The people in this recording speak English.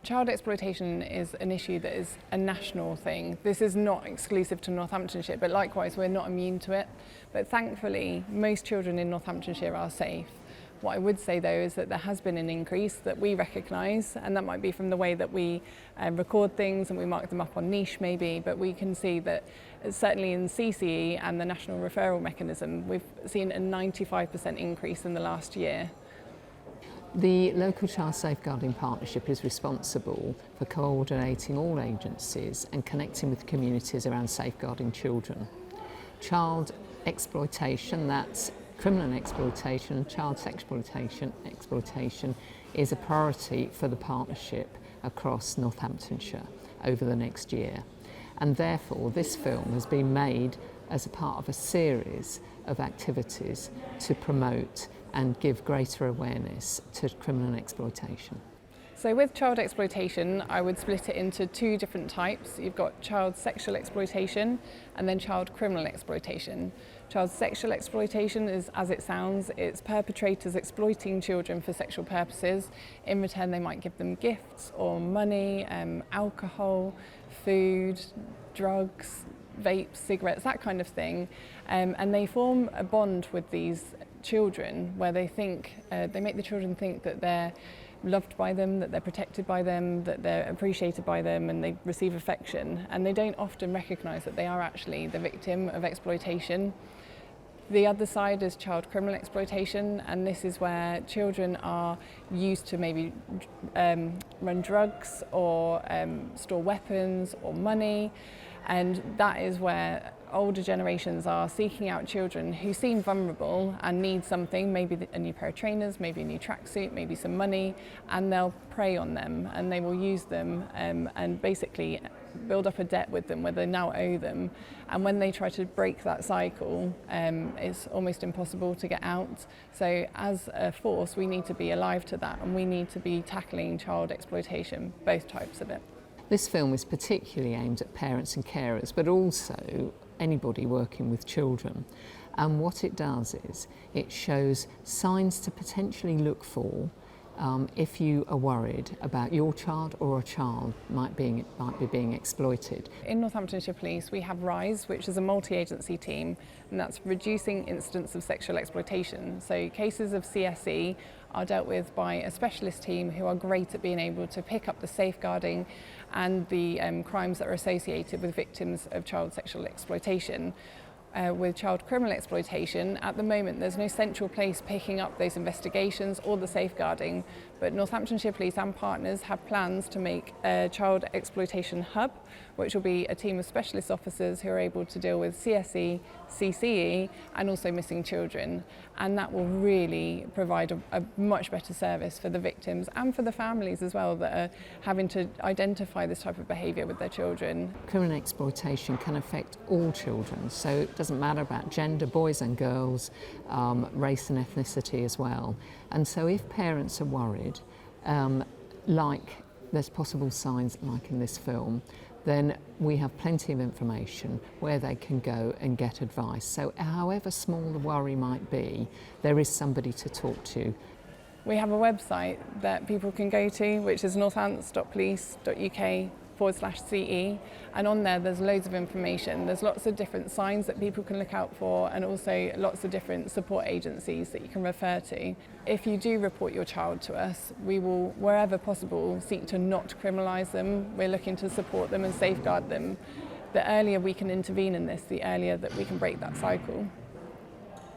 Child exploitation is an issue that is a national thing. This is not exclusive to Northamptonshire, but likewise we're not immune to it. But thankfully, most children in Northamptonshire are safe. What I would say though is that there has been an increase that we recognise, and that might be from the way that we record things and we mark them up on niche maybe, but we can see that certainly in CCE and the National Referral Mechanism, we've seen a 95% increase in the last year. The local Child Safeguarding Partnership is responsible for coordinating all agencies and connecting with communities around safeguarding children. Child exploitation, that's criminal exploitation and child exploitation is a priority for the partnership across Northamptonshire over the next year. And therefore this film has been made as a part of a series of activities to promote and give greater awareness to criminal exploitation. So with child exploitation, I would split it into two different types. You've got child sexual exploitation and then child criminal exploitation. Child sexual exploitation is, as it sounds, it's perpetrators exploiting children for sexual purposes. In return, they might give them gifts or money, alcohol, food, drugs, vapes, cigarettes, that kind of thing. And they form a bond with these children where they make the children think that they're loved by them, that they're protected by them, that they're appreciated by them, and they receive affection. And they don't often recognise that they are actually the victim of exploitation. The other side is child criminal exploitation, and this is where children are used to maybe run drugs or store weapons or money, and that is where older generations are seeking out children who seem vulnerable and need something, maybe a new pair of trainers, maybe a new tracksuit, maybe some money, and they'll prey on them and they will use them and basically build up a debt with them where they now owe them. And when they try to break that cycle, it's almost impossible to get out. So as a force, we need to be alive to that, and we need to be tackling child exploitation, both types of it. This film is particularly aimed at parents and carers, but also anybody working with children. And what it does is it shows signs to potentially look for if you are worried about your child or a child might be being exploited. In Northamptonshire Police we have RISE, which is a multi-agency team, and that's reducing incidents of sexual exploitation. So cases of CSE are dealt with by a specialist team who are great at being able to pick up the safeguarding and the crimes that are associated with victims of child sexual exploitation. With child criminal exploitation, at the moment there's no central place picking up those investigations or the safeguarding, but Northamptonshire Police and partners have plans to make a child exploitation hub, which will be a team of specialist officers who are able to deal with CSE, CCE and also missing children, and that will really provide a much better service for the victims and for the families as well that are having to identify this type of behaviour with their children. Criminal exploitation can affect all children, so it doesn't matter about gender, boys and girls, race and ethnicity as well. And so if parents are worried, like there's possible signs like in this film, then we have plenty of information where they can go and get advice. So however small the worry might be, there is somebody to talk to. We have a website that people can go to, which is northants.police.uk/CE, and on there's loads of information. There's lots of different signs that people can look out for, and also lots of different support agencies that you can refer to. If you do report your child to us, we will, wherever possible, seek to not criminalise them. We're looking to support them and safeguard them. The earlier we can intervene in this, the earlier that we can break that cycle.